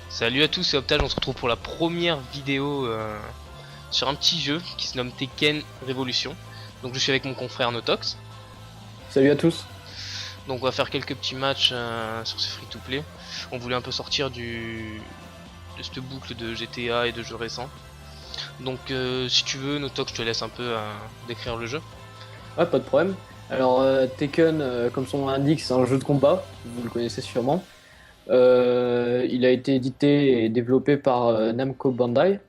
Salut à tous, c'est Optage, on se retrouve pour la première vidéo sur un petit jeu qui se nomme Tekken Revolution. Donc je suis avec mon confrère Notox. Salut à tous. Donc on va faire quelques petits matchs sur ce free to play. On voulait un peu sortir de cette boucle de GTA et de jeux récents. Donc si tu veux Notox, je te laisse un peu décrire le jeu. Ouais, pas de problème. Alors Tekken, comme son nom l'indique, c'est un jeu de combat, vous le connaissez sûrement. Il a été édité et développé par Namco Bandai.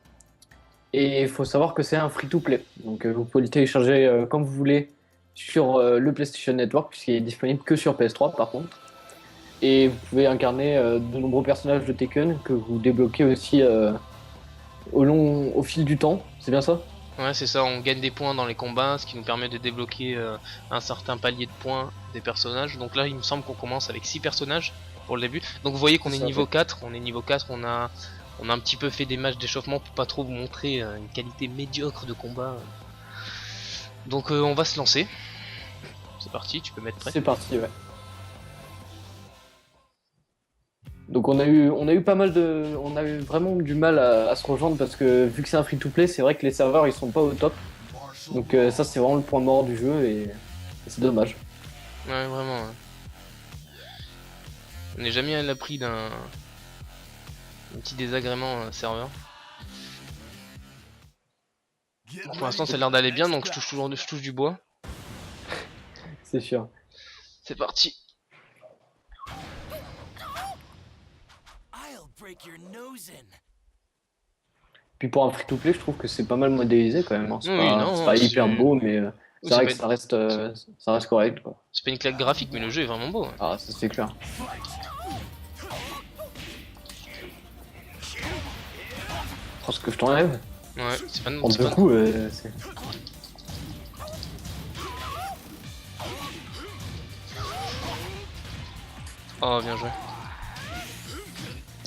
Et il faut savoir que c'est un free-to-play. Donc vous pouvez le télécharger comme vous voulez sur le PlayStation Network, puisqu'il est disponible que sur PS3 par contre. Et vous pouvez incarner de nombreux personnages de Tekken que vous débloquez aussi au fil du temps. C'est bien ça? Ouais, c'est ça, on gagne des points dans les combats, ce qui nous permet de débloquer un certain palier de points des personnages. Donc là, il me semble qu'on commence avec 6 personnages pour le début. Donc vous voyez qu'on est niveau 4, on est niveau 4, on a un petit peu fait des matchs d'échauffement pour pas trop vous montrer une qualité médiocre de combat. Donc on va se lancer. C'est parti, tu peux mettre prêt. C'est parti, ouais. Donc on a eu pas mal de... On a eu vraiment du mal à se rejoindre parce que vu que c'est un free-to-play, c'est vrai que les serveurs ils sont pas au top. Donc ça c'est vraiment le point mort du jeu et c'est dommage. Ouais, vraiment. Ouais. On n'est jamais à l'abri d'un petit désagrément serveur. Bon, pour l'instant ça a l'air d'aller bien, donc je touche du bois. C'est sûr. C'est parti. Puis pour un free-to-play, je trouve que c'est pas mal modélisé quand même. Hein. C'est Oui, pas, non, c'est pas hyper beau, mais oui, c'est vrai que ça reste correct, quoi. C'est pas une claque graphique, mais le jeu est vraiment beau. Hein. Ah, ça c'est clair. Oh, ce que je t'enlève. Ouais, c'est pas En deux coups, c'est... Oh, bien joué.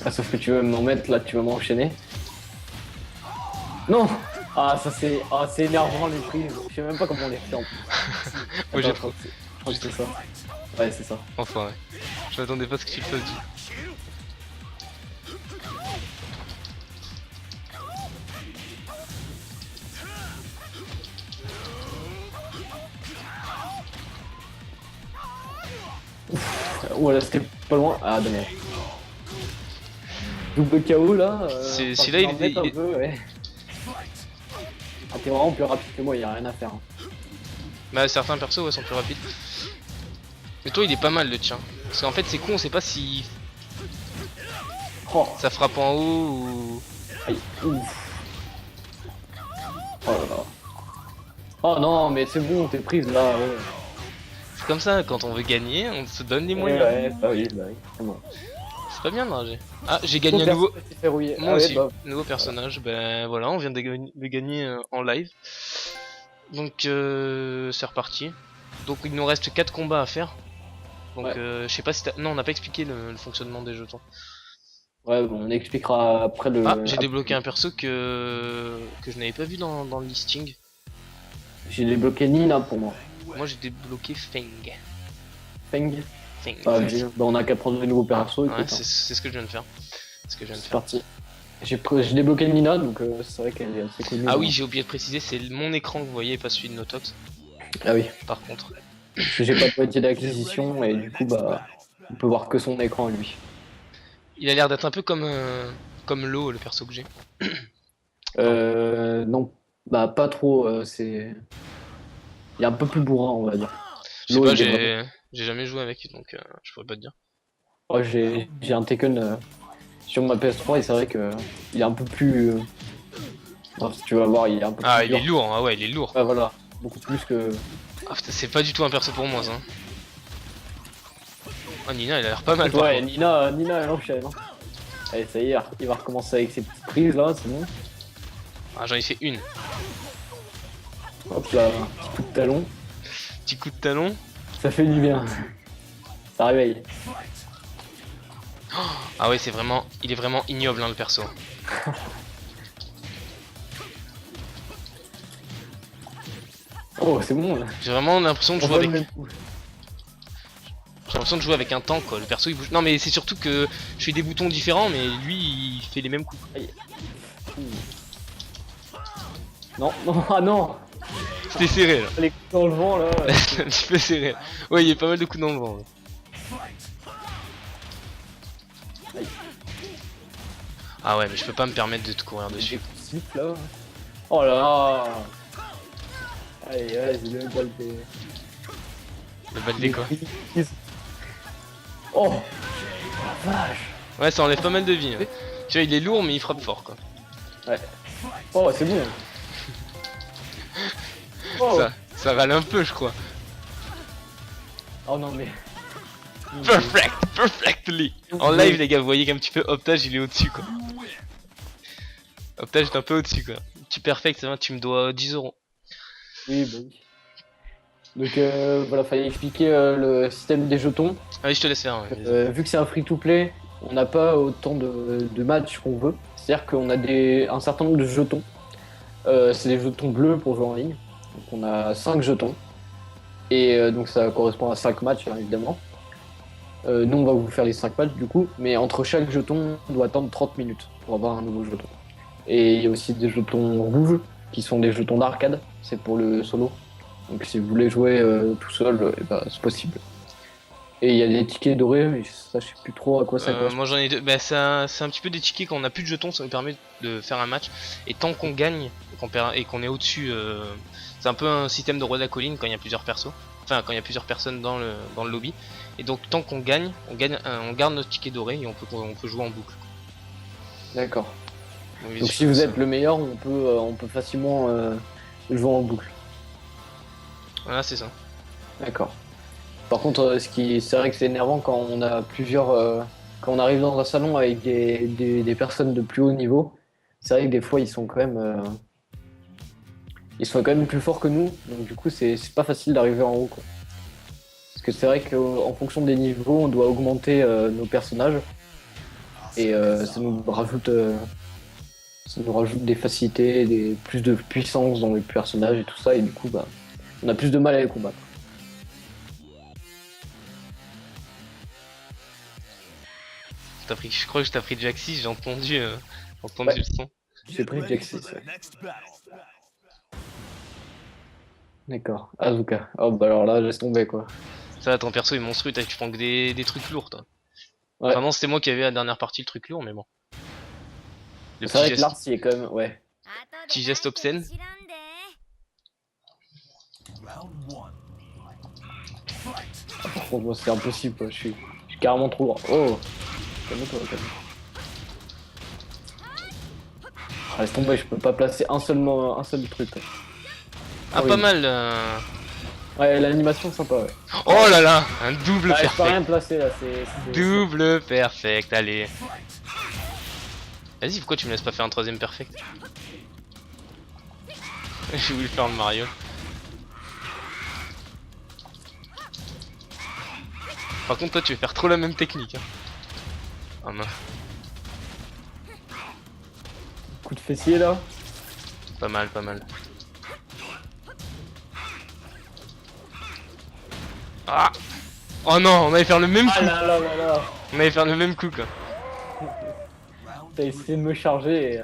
Ah, sauf que tu veux m'en mettre là, tu vas m'enchaîner. Non! Ah, ça c'est... Ah, c'est énervant les prises. Je sais même pas comment on les fait en plus. Moi j'ai Je crois que c'est ça. Ouais, c'est ça. Enfin, ouais. Je m'attendais pas à ce que tu le fasses du. Voilà, c'était pas loin. Ah, dommage. Double KO là. Si là, il est. Un peu, ouais. Ah, t'es vraiment plus rapide que moi, y a rien à faire. Hein. Bah, certains persos ouais, sont plus rapides. Mais toi, il est pas mal le tien. Parce qu'en fait, c'est con, on sait pas si Oh, ça frappe en haut ou. aïe, ouf. Oh là là. Oh non, mais c'est bon, t'es prise là. Ouais. C'est comme ça, quand on veut gagner, on se donne les Ouais, moyens. ouais, bah oui, c'est bon. C'est pas bien de rager. Ah, j'ai gagné un nouveau. Moi ah, aussi, ouais, bah. nouveau personnage. Ben voilà, on vient de gagner en live. Donc c'est reparti. Donc il nous reste 4 combats à faire. Donc Ouais. je sais pas si non, on n'a pas expliqué le fonctionnement des jetons. Ouais, bon, on expliquera après le. Ah, j'ai débloqué un perso que je n'avais pas vu dans le listing. J'ai débloqué Nina pour moi. Moi j'ai débloqué Feng. Feng. Feng. Ah, bien. Bah, on a qu'à prendre de nouveaux persos. Ouais, Écoute, hein. c'est ce que je viens de faire. C'est parti. J'ai débloqué Nina, donc c'est vrai qu'elle est assez connue. Ah hein. oui, j'ai oublié de préciser, c'est mon écran que vous voyez, pas celui de Notox. Ah oui. Par contre. Parce que j'ai pas de métier d'acquisition et du coup, bah, on peut voir que son écran lui. Il a l'air d'être un peu comme Lo, le perso que j'ai. Non, bah pas trop. C'est. Il est un peu plus bourrin, on va dire. Je sais Lo, pas, il est vraiment- j'ai jamais joué avec, donc je pourrais pas te dire. Oh, j'ai un Tekken sur ma PS3 et c'est vrai que il est un peu plus. Non, si tu vas voir, il est un peu Ah, plus il est dur. lourd, ah ouais, il est lourd. Ouais, voilà, beaucoup plus que. Ah putain, c'est pas du tout un perso pour moi ça. Ah, Nina, il a l'air pas mal par Ouais, contre. Nina, elle enchaîne. Hein. Allez, ça y est, il va recommencer avec ses petites prises là, c'est bon. Ah, j'en ai fait une. Hop là, petit coup de talon, Petit coup de talon. ça fait du bien. Ça réveille. Ah ouais, il est vraiment ignoble hein, le perso. Oh, c'est bon. J'ai vraiment l'impression de On jouer voit avec... le même coup. J'ai l'impression de jouer avec un tank quoi, le perso il bouge. Non mais c'est surtout que je fais des boutons différents mais lui il fait les mêmes coups. Aïe. Non, non, ah non. C'était serré là. Les coups dans le vent là. Un petit peu serré. Ouais il y a pas mal de coups dans le vent. Ouais. Aïe. Ah ouais mais je peux pas me permettre de te courir Des dessus. coups de siffle là. Oh là là. Allez, vas-y, le bal des... Le balai quoi. Oh la vache. Ouais ça enlève pas mal de vie. Hein. Tu vois il est lourd mais il frappe fort quoi. Ouais. Oh, c'est bon. Oh. Ça râle un peu je crois. Oh non mais... Perfectly. En live les gars vous voyez qu'un petit peu Optage il est au-dessus quoi. Optage est un peu au-dessus quoi. Tu perfect ça va tu me dois 10 €. Oui, bah oui. Donc voilà, fallait expliquer le système des jetons. Allez je te laisse faire. Ouais, Vu que c'est un free-to-play, on n'a pas autant de matchs qu'on veut. C'est-à-dire qu'on a un certain nombre de jetons. C'est des jetons bleus pour jouer en ligne. Donc on a 5 jetons. Et donc ça correspond à 5 matchs, hein, évidemment. Nous, on va vous faire les 5 matchs du coup. Mais entre chaque jeton, on doit attendre 30 minutes pour avoir un nouveau jeton. Et il y a aussi des jetons rouges qui sont des jetons d'arcade. C'est pour le solo. Donc si vous voulez jouer tout seul, c'est possible. Et il y a des tickets dorés, mais ça je sais plus trop à quoi ça correspond. moi j'en ai deux. Bah, c'est un petit peu des tickets quand on a plus de jetons, ça nous permet de faire un match. Et tant qu'on gagne et qu'on est au-dessus, c'est un peu un système de roi de la colline quand il y a plusieurs persos. Enfin, quand il y a plusieurs personnes dans le lobby. Et donc tant qu'on gagne, on garde notre ticket doré et on peut jouer en boucle. D'accord. Oui, Donc si vous êtes le meilleur, on peut facilement jouer en boucle. Voilà, c'est ça. D'accord. Par contre, c'est vrai que c'est énervant quand on a quand on arrive dans un salon avec des personnes de plus haut niveau. C'est vrai que des fois ils sont quand même plus forts que nous. Donc du coup, c'est pas facile d'arriver en haut, quoi. Parce que c'est vrai qu'en fonction des niveaux, on doit augmenter nos personnages et ça nous rajoute des facilités, plus de puissance dans les personnages et tout ça. Et du coup, on a plus de mal à les combattre. Je crois que je t'ai pris Jack 6, j'ai entendu Ouais. le son. J'ai pris Jack 6. Ouais. D'accord. Azuka. Oh bah alors là, laisse tomber quoi. Ça va, ton perso est monstrueux, tu prends que des trucs lourds toi. Ouais. Enfin non, c'était moi qui avais la dernière partie le truc lourd, mais bon. Le C'est vrai que l'art, il est quand même. Ouais. petit geste obscène. Par contre, moi, c'est impossible quoi. Je suis carrément trop lourd. Oh. Calme-toi, calme-toi. Ah, laisse tomber, je peux pas placer un seul truc. Quoi. Ah, oui. pas mal. Ouais, l'animation sympa, ouais. Oh là là, un double Ah, je peux perfect. rien placer là, c'est... Double perfect, allez. Vas-y, pourquoi tu me laisses pas faire un troisième perfect? J'ai voulu faire le Mario. Par contre, toi, tu veux faire trop la même technique. Hein. Ah mince. Coup de fessier là. Pas mal, pas mal. Ah! Oh non, on allait faire le même coup. Ah là là là là. On allait faire le même coup quoi. T'as essayé de me charger et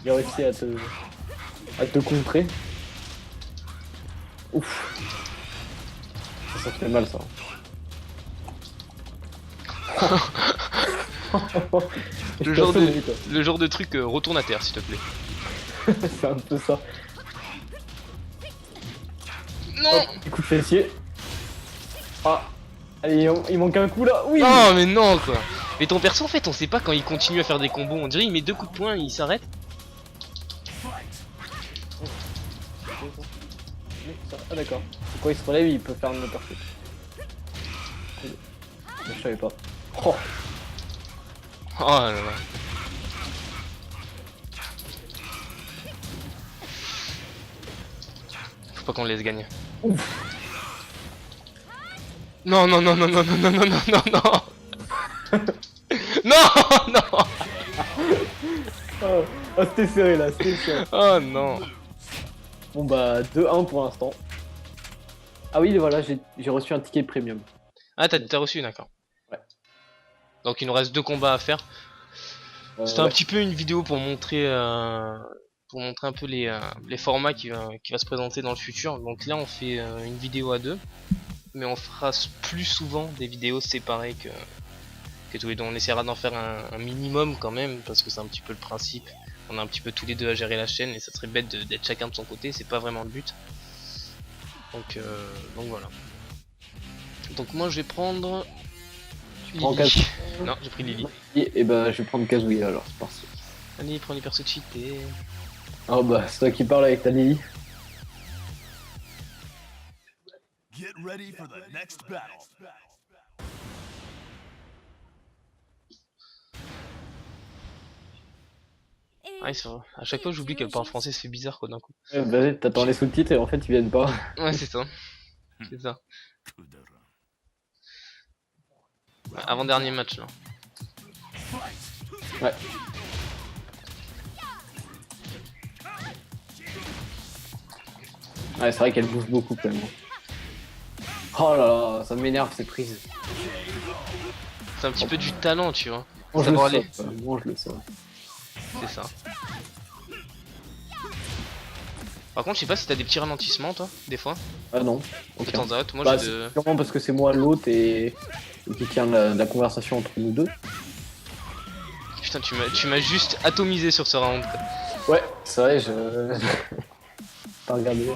j'ai réussi à te contrer. Ouf. Ça fait mal ça. Le genre de truc retourne à terre s'il te plaît. C'est un peu ça. Non. Hop, coup de fessier. Ah. Allez, il manque un coup là. Oui. Non mais non quoi. Mais ton perso en fait on sait pas quand il continue à faire des combos. On dirait il met 2 coups de poing et il s'arrête. Ah d'accord. Quand il se relève il peut faire une uppercut. Je savais pas. Oh. Oh là là. Faut pas qu'on le laisse gagner. Ouf. Non non non non non non non non non non non. Non non. Oh, c'était serré là, c'était serré. Oh non. Bon bah 2-1 pour l'instant. Ah oui, voilà, j'ai reçu un ticket premium. Ah, t'as reçu, d'accord. Ouais. Donc il nous reste 2 combats à faire. C'était un Ouais. petit peu une vidéo pour montrer un peu les formats qui va se présenter dans le futur. Donc là, on fait une vidéo à 2, mais on fera plus souvent des vidéos séparées que tous les deux. On essaiera d'en faire un minimum quand même, parce que c'est un petit peu le principe. On a un petit peu tous les deux à gérer la chaîne, et ça serait bête d'être chacun de son côté, c'est pas vraiment le but. Donc voilà. Donc moi je vais prendre Lily. Non, j'ai pris Lily. Et bah, je vais prendre Kazuya alors, c'est parti. Allez, prends les persos cheatés. Oh bah, c'est toi qui parles avec ta Lily. Get ready for the next battle. Ah, c'est vrai. À chaque fois j'oublie qu'elle parle français, ça fait bizarre quoi d'un coup. Vas-y, t'attends les sous-titres et en fait, ils viennent pas. Ouais, c'est ça. C'est ça. Avant-dernier match là. Ouais. Ouais, c'est vrai qu'elle bouge beaucoup quand même. Oh là là, ça m'énerve ces prises. C'est un petit peu du talent, tu vois. Mange Savoir le aller. sort, mange le sort. C'est ça. Par contre, je sais pas si t'as des petits ralentissements toi, des fois. Ah non, De aucun. temps à autre, moi Bah, j'ai de. c'est sûrement parce que c'est moi l'autre et qui tient la conversation entre nous deux. Putain, tu m'as juste atomisé sur ce round quoi. Ouais, c'est vrai, je. Pas regardé.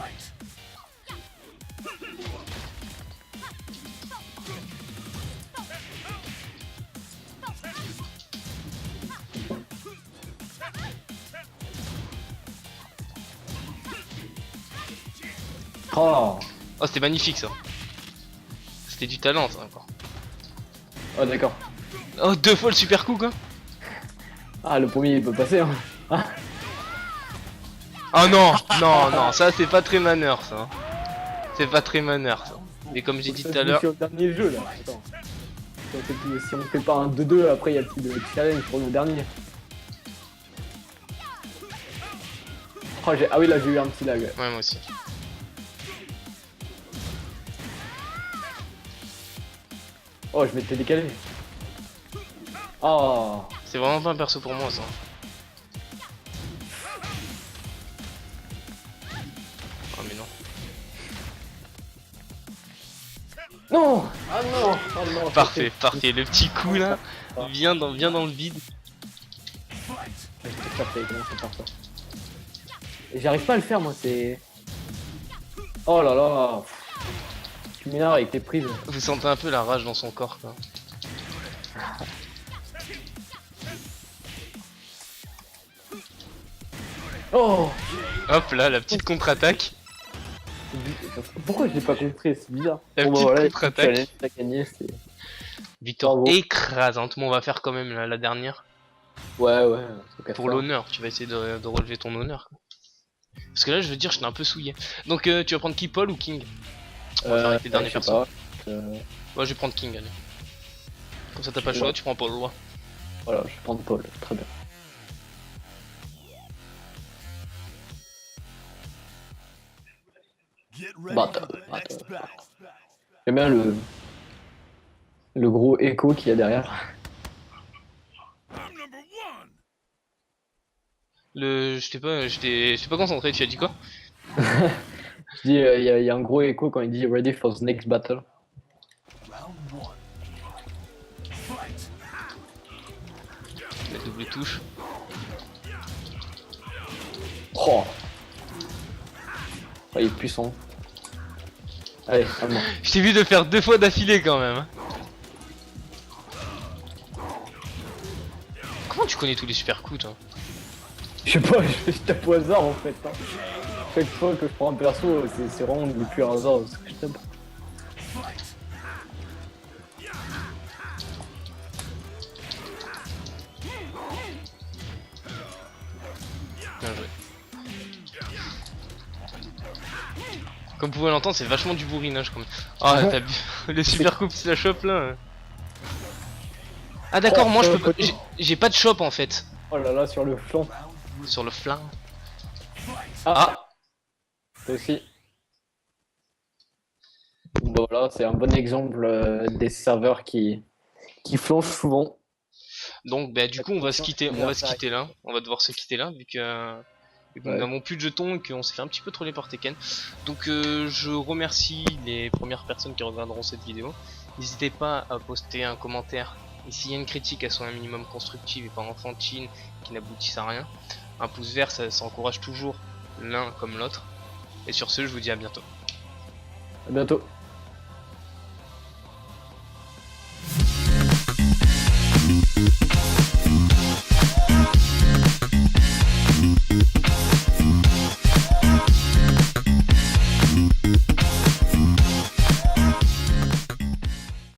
Oh, Oh, c'était magnifique ça. C'était du talent ça encore. oh d'accord. Oh, 2 fois le super coup quoi. Ah, le premier il peut passer. Hein. Oh non, non, non, ça c'est pas très maneur ça. C'est pas très maneur ça. Et comme j'ai dit tout à l'heure. Sur le dernier jeu là. Attends. Si on fait pas un 2-2, après il y a le challenge pour le dernier. Oh, ah oui, là j'ai eu un petit lag. Ouais, moi aussi. Oh, je m'étais décalé. Oh. C'est vraiment pas un perso pour moi ça. Oh mais non. Non. Ah non. Oh non. Parfait, parfait. Le petit coup là vient dans le vide. Je t'ai capté, comment ça part ça. Et j'arrive pas à le faire moi, c'est. Oh là là. Tu m'énerves avec tes prises. Vous sentez un peu la rage dans son corps quoi. Oh. Hop là, la petite contre-attaque. Pourquoi je l'ai pas compris? C'est bizarre. La Bon, bah, petite voilà, contre-attaque. challenge, t'as gagné, c'est. Victoire Bravo. écrasante. Bon, on va faire quand même la dernière. Ouais, ouais. Pour l'honneur, tu vas essayer de relever ton honneur. Quoi. Parce que là, je veux dire, je t'ai un peu souillé. Donc, tu vas prendre qui, Paul ou King? On va faire avec les derniers je sais persos. pas. Ouais, je vais prendre King, allez. Comme ça, t'as pas le Je choix, vois. tu prends Paul. Ouais. Voilà, je vais prendre Paul, très bien. Get ready Battle, for the next battle. J'aime bien le gros écho qu'il y a derrière. I'm number one. Je t'ai pas concentré, tu as dit quoi? Je dis, il y a un gros écho quand il dit ready for the next battle. Round one. Fight. La double touche. Oh, oh il est puissant. Allez, à moi. Je t'ai vu de faire 2 fois d'affilée quand même. Hein. Comment tu connais tous les super coups, toi? Je sais pas, je tape au hasard en fait. Hein. Chaque fois que je prends un perso, c'est vraiment du pur hasard ce que je tape. Bien joué. Comme vous pouvez l'entendre, c'est vachement du bourrinage quand même. Ah, t'as vu le super coup qui la chope là. Ah d'accord, moi je peux pas. J'ai pas de shop en fait. Oh là là, sur le flanc. Sur le flanc. Ah, Ah, toi aussi. Bon, voilà, c'est un bon exemple des serveurs qui flanchent souvent. Donc bah, du coup on va se quitter, Il va se quitter là, on va devoir se quitter là vu que nous Ouais. n'avons plus de jetons et qu'on s'est fait un petit peu troller par Tekken. Donc je remercie les premières personnes qui regarderont cette vidéo. N'hésitez pas à poster un commentaire. Et s'il y a une critique, elle soit un minimum constructive et pas enfantine, qui n'aboutisse à rien. Un pouce vert, ça encourage toujours l'un comme l'autre. Et sur ce, je vous dis à bientôt. À bientôt.